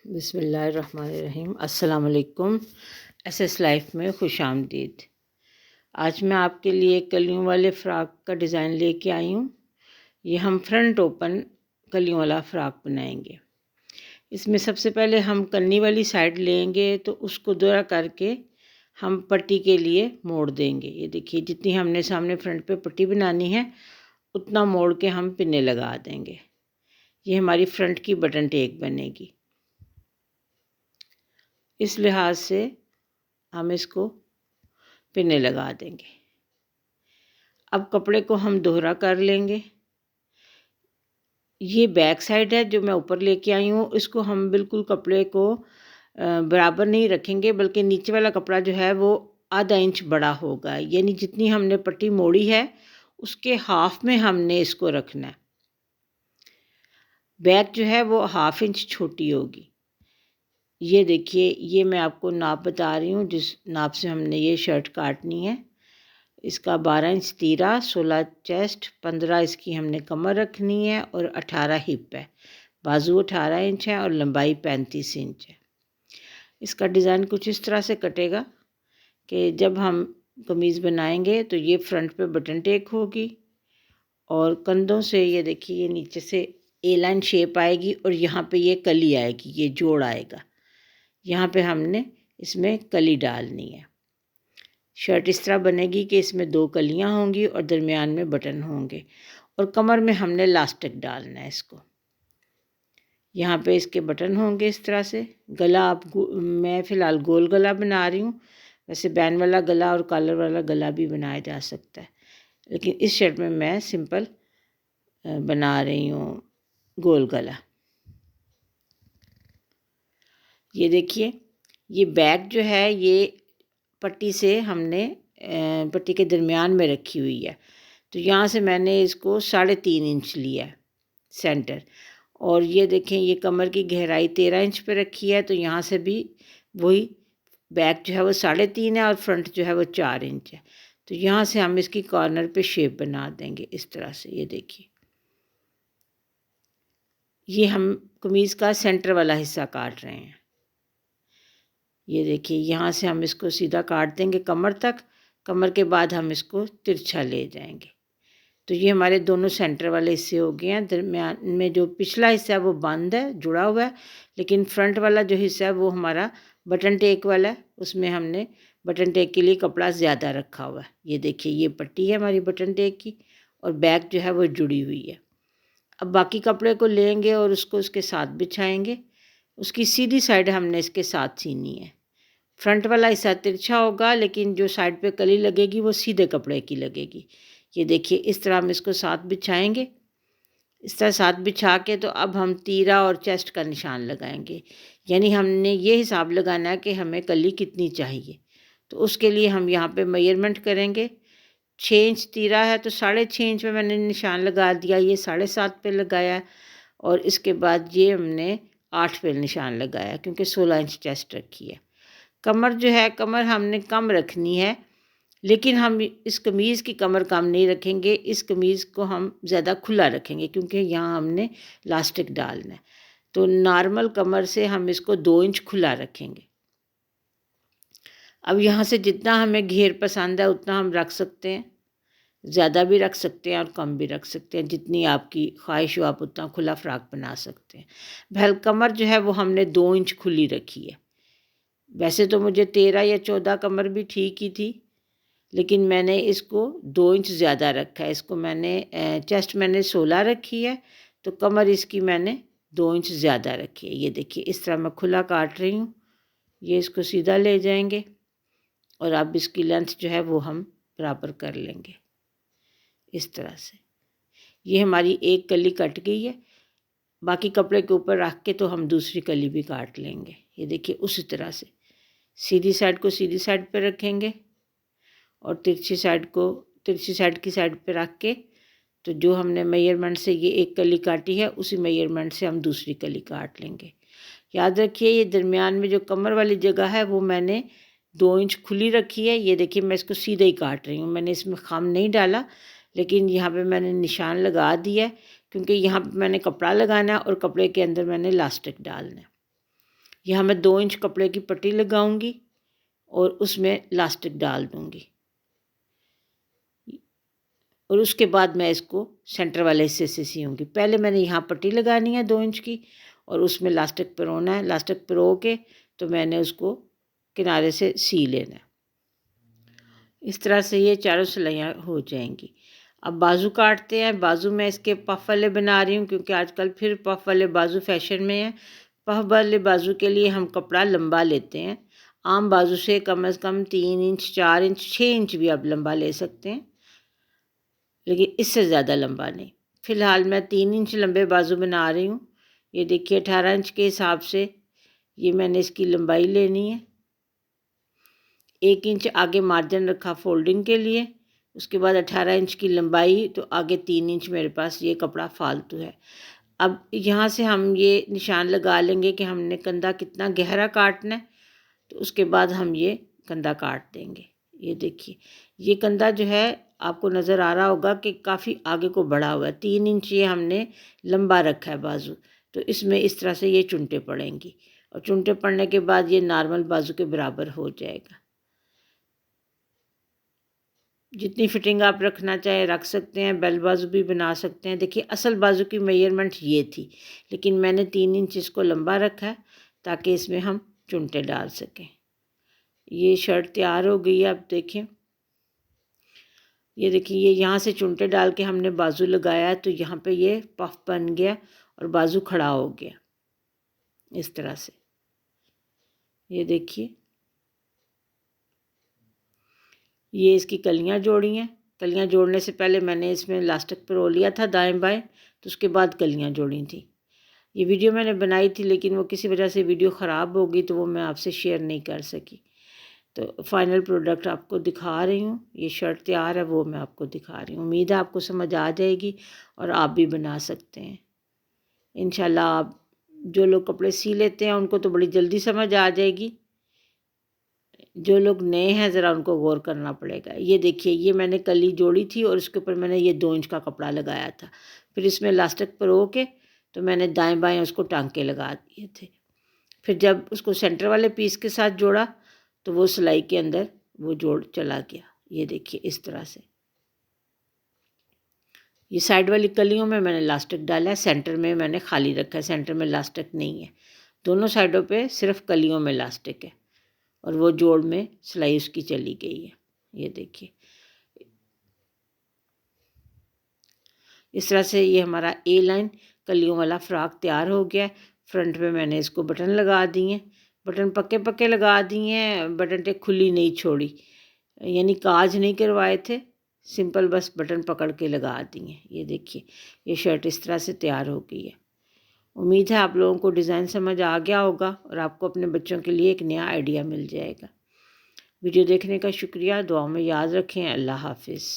बिस्मिल्लाहिर्रहमानिर्रहीम। अस्सलाम वालेकुम। एसएस लाइफ में खुश आमदीद। आज मैं आपके लिए कलियों वाले फ़्रॉक का डिज़ाइन लेके आई हूँ। ये हम फ्रंट ओपन कलियों वाला फ़्रॉक बनाएंगे। इसमें सबसे पहले हम कन्नी वाली साइड लेंगे तो उसको दोहरा करके हम पट्टी के लिए मोड़ देंगे। ये देखिए, जितनी हमने सामने फ्रंट पे पट्टी बनानी है उतना मोड़ के हम पिन्ने लगा देंगे। ये हमारी फ्रंट की बटन टेक बनेगी। इस लिहाज से हम इसको पिन्ने लगा देंगे। अब कपड़े को हम दोहरा कर लेंगे। ये बैक साइड है जो मैं ऊपर लेके आई हूँ। इसको हम बिल्कुल कपड़े को बराबर नहीं रखेंगे, बल्कि नीचे वाला कपड़ा जो है वो आधा इंच बड़ा होगा। यानी जितनी हमने पट्टी मोड़ी है उसके हाफ में हमने इसको रखना है। बैक जो है वो हाफ इंच छोटी होगी। ये देखिए, ये मैं आपको नाप बता रही हूँ जिस नाप से हमने ये शर्ट काटनी है। इसका 12 इंच तीरा, 16 चेस्ट, 15 इसकी हमने कमर रखनी है और 18 हिप है। बाजू 18 इंच है और लंबाई 35 इंच है। इसका डिज़ाइन कुछ इस तरह से कटेगा कि जब हम कमीज़ बनाएंगे तो ये फ्रंट पे बटन टेक होगी और कंधों से ये देखिए, ये नीचे से ए लाइन शेप आएगी और यहाँ पे ये कली आएगी, ये जोड़ आएगा। यहाँ पे हमने इसमें कली डालनी है। शर्ट इस तरह बनेगी कि इसमें 2 कलियाँ होंगी और दरमियान में बटन होंगे और कमर में हमने लास्टिक डालना है इसको। यहाँ पे इसके बटन होंगे इस तरह से। गला मैं फ़िलहाल गोल गला बना रही हूँ। वैसे बैन वाला गला और कॉलर वाला गला भी बनाया जा सकता है, लेकिन इस शर्ट में मैं सिंपल बना रही हूँ गोल गला। ये देखिए, ये बैक जो है ये पट्टी से हमने पट्टी के दरमियान में रखी हुई है। तो यहाँ से मैंने इसको 3.5 इंच लिया है सेंटर। और ये देखें, ये कमर की गहराई 13 इंच पे रखी है। तो यहाँ से भी वही बैक जो है वो 3.5 है और फ्रंट जो है वो 4 इंच है। तो यहाँ से हम इसकी कॉर्नर पे शेप बना देंगे इस तरह से। ये देखिए, ये हम कमीज़ का सेंटर वाला हिस्सा काट रहे हैं। ये देखिए, यहाँ से हम इसको सीधा काट देंगे कमर तक। कमर के बाद हम इसको तिरछा ले जाएंगे। तो ये हमारे दोनों सेंटर वाले हिस्से हो गए हैं। दरमियान में जो पिछला हिस्सा है वो बंद है, जुड़ा हुआ है, लेकिन फ्रंट वाला जो हिस्सा है वो हमारा बटन टेक वाला है। उसमें हमने बटन टेक के लिए कपड़ा ज़्यादा रखा हुआ है। ये देखिए, ये पट्टी है हमारी बटन टेक की और बैक जो है वो जुड़ी हुई है। अब बाकी कपड़े को लेंगे और उसको उसके साथ बिछाएंगे। उसकी सीधी साइड हमने इसके साथ सीनी है। फ्रंट वाला हिस्सा तिरछा होगा, लेकिन जो साइड पे कली लगेगी वो सीधे कपड़े की लगेगी। ये देखिए, इस तरह हम इसको साथ बिछाएंगे। इस तरह साथ बिछा के तो अब हम तीरा और चेस्ट का निशान लगाएंगे। यानी हमने ये हिसाब लगाना है कि हमें कली कितनी चाहिए। तो उसके लिए हम यहाँ पे मेजरमेंट करेंगे। 6 इंच तीरा है तो 6.5 इंच में मैंने निशान लगा दिया। ये 7.5 पे लगाया और इसके बाद ये हमने 8 पे निशान लगाया, क्योंकि 16 इंच चेस्ट रखी है। कमर जो है, कमर हमने कम रखनी है, लेकिन हम इस कमीज़ की कमर कम नहीं रखेंगे। इस कमीज़ को हम ज़्यादा खुला रखेंगे क्योंकि यहाँ हमने लास्टिक डालना है। तो नॉर्मल कमर से हम इसको 2 इंच खुला रखेंगे। अब यहाँ से जितना हमें घेर पसंद है उतना हम रख सकते हैं। ज़्यादा भी रख सकते हैं और कम भी रख सकते हैं। जितनी आपकी ख्वाहिश हो आप उतना खुला फ़्रॉक बना सकते हैं। बहल कमर जो है वो हमने 2 इंच खुली रखी है। वैसे तो मुझे 13 या 14 कमर भी ठीक ही थी, लेकिन मैंने इसको 2 इंच ज़्यादा रखा है। इसको मैंने चेस्ट मैंने 16 रखी है, तो कमर इसकी मैंने 2 इंच ज़्यादा रखी है। ये देखिए, इस तरह मैं खुला काट रही हूँ। ये इसको सीधा ले जाएंगे और अब इसकी लेंथ जो है वो हम बराबर कर लेंगे इस तरह से। ये हमारी एक कली कट गई है। बाकी कपड़े के ऊपर रख के तो हम दूसरी कली भी काट लेंगे। ये देखिए, उसी तरह से सीधी साइड को सीधी साइड पे रखेंगे और तिरछी साइड की साइड पे रख के, तो जो हमने मेजरमेंट से ये एक कली काटी है उसी मेजरमेंट से हम दूसरी कली काट लेंगे। याद रखिए, ये दरमियान में जो कमर वाली जगह है वो मैंने 2 इंच खुली रखी है। ये देखिए, मैं इसको सीधे ही काट रही हूँ। मैंने इसमें खम नहीं डाला, लेकिन यहाँ पे मैंने निशान लगा दिया है क्योंकि यहाँ पे मैंने कपड़ा लगाना है और कपड़े के अंदर मैंने लास्टिक डालना है। यहाँ मैं 2 इंच कपड़े की पट्टी लगाऊंगी और उसमें इलास्टिक डाल दूंगी और उसके बाद मैं इसको सेंटर वाले हिस्से से सीऊँगी। पहले मैंने यहाँ पट्टी लगानी है 2 इंच की और उसमें इलास्टिक पिरोना है। इलास्टिक पिरो के तो मैंने उसको किनारे से सी लेना है। इस तरह से ये चारों सिलाइयाँ हो जाएंगी। अब बाजू काटते हैं। बाजू में इसके पफ वाले बना रही हूँ क्योंकि आजकल फिर पफ वाले बाजू फैशन में है। पफ वाले बाजू के लिए हम कपड़ा लंबा लेते हैं। आम बाजू से कम 3 इंच, 4 इंच, 6 इंच भी आप लंबा ले सकते हैं, लेकिन इससे ज़्यादा लंबा नहीं। फ़िलहाल मैं 3 इंच लंबे बाजू बना रही हूँ। ये देखिए 18 इंच के हिसाब से ये मैंने इसकी लंबाई लेनी है। 1 इंच आगे मार्जिन रखा फोल्डिंग के लिए, उसके बाद 18 इंच की लंबाई, तो आगे 3 इंच मेरे पास ये कपड़ा फालतू है। अब यहाँ से हम ये निशान लगा लेंगे कि हमने कंधा कितना गहरा काटना है, तो उसके बाद हम ये कंधा काट देंगे। ये देखिए ये कंधा जो है आपको नज़र आ रहा होगा कि काफ़ी आगे को बढ़ा हुआ है। 3 इंच ये हमने लंबा रखा है बाजू, तो इसमें इस तरह से ये चुनटे पड़ेंगी और चुनटे पड़ने के बाद ये नॉर्मल बाजू के बराबर हो जाएगा। जितनी फिटिंग आप रखना चाहें रख सकते हैं, बेल बाजू भी बना सकते हैं। देखिए असल बाजू की मेजरमेंट ये थी, लेकिन मैंने 3 इंच इसको लंबा रखा है ताकि इसमें हम चुनटे डाल सकें। ये शर्ट तैयार हो गई है। अब देखें, ये देखिए ये यहाँ से चुनटे डाल के हमने बाजू लगाया है, तो यहाँ पे ये पफ बन गया और बाजू खड़ा हो गया इस तरह से। ये देखिए ये इसकी कलियाँ जोड़ी हैं। कलियाँ जोड़ने से पहले मैंने इसमें इलास्टिक पिरो लिया था दाएं बाएं, तो उसके बाद कलियाँ जोड़ी थी। ये वीडियो मैंने बनाई थी लेकिन वो किसी वजह से वीडियो ख़राब हो गई, तो वो मैं आपसे शेयर नहीं कर सकी। तो फाइनल प्रोडक्ट आपको दिखा रही हूँ। ये शर्ट तैयार है, वो मैं आपको दिखा रही हूँ। उम्मीद है आपको समझ आ जाएगी और आप भी बना सकते हैं इंशाल्लाह। आप जो लोग कपड़े सी लेते हैं उनको तो बड़ी जल्दी समझ आ जाएगी। जो लोग नए हैं ज़रा उनको गौर करना पड़ेगा। ये देखिए ये मैंने कली जोड़ी थी और उसके ऊपर मैंने ये 2 इंच का कपड़ा लगाया था। फिर इसमें इलास्टिक पिरो के तो मैंने दाएं बाएं उसको टांके लगा दिए थे। फिर जब उसको सेंटर वाले पीस के साथ जोड़ा तो वो सिलाई के अंदर वो जोड़ चला गया। ये देखिए इस तरह से। ये साइड वाली कलियों में मैंने इलास्टिक डाला है, सेंटर में मैंने खाली रखा है। सेंटर में इलास्टिक नहीं है, दोनों साइडों पे सिर्फ कलियों में इलास्टिक है और वो जोड़ में सिलाई उसकी चली गई है। ये देखिए इस तरह से ये हमारा ए लाइन कलियों वाला फ्रॉक तैयार हो गया। फ्रंट में मैंने इसको बटन लगा दिए, बटन पक्के पक्के लगा दिए हैं। बटन टेक खुली नहीं छोड़ी, यानी काज नहीं करवाए थे, सिंपल बस बटन पकड़ के लगा दिए। ये देखिए ये शर्ट इस तरह से तैयार हो गई है। उम्मीद है आप लोगों को डिज़ाइन समझ आ गया होगा और आपको अपने बच्चों के लिए एक नया आइडिया मिल जाएगा। वीडियो देखने का शुक्रिया। दुआ में याद रखें। अल्लाह हाफिज़।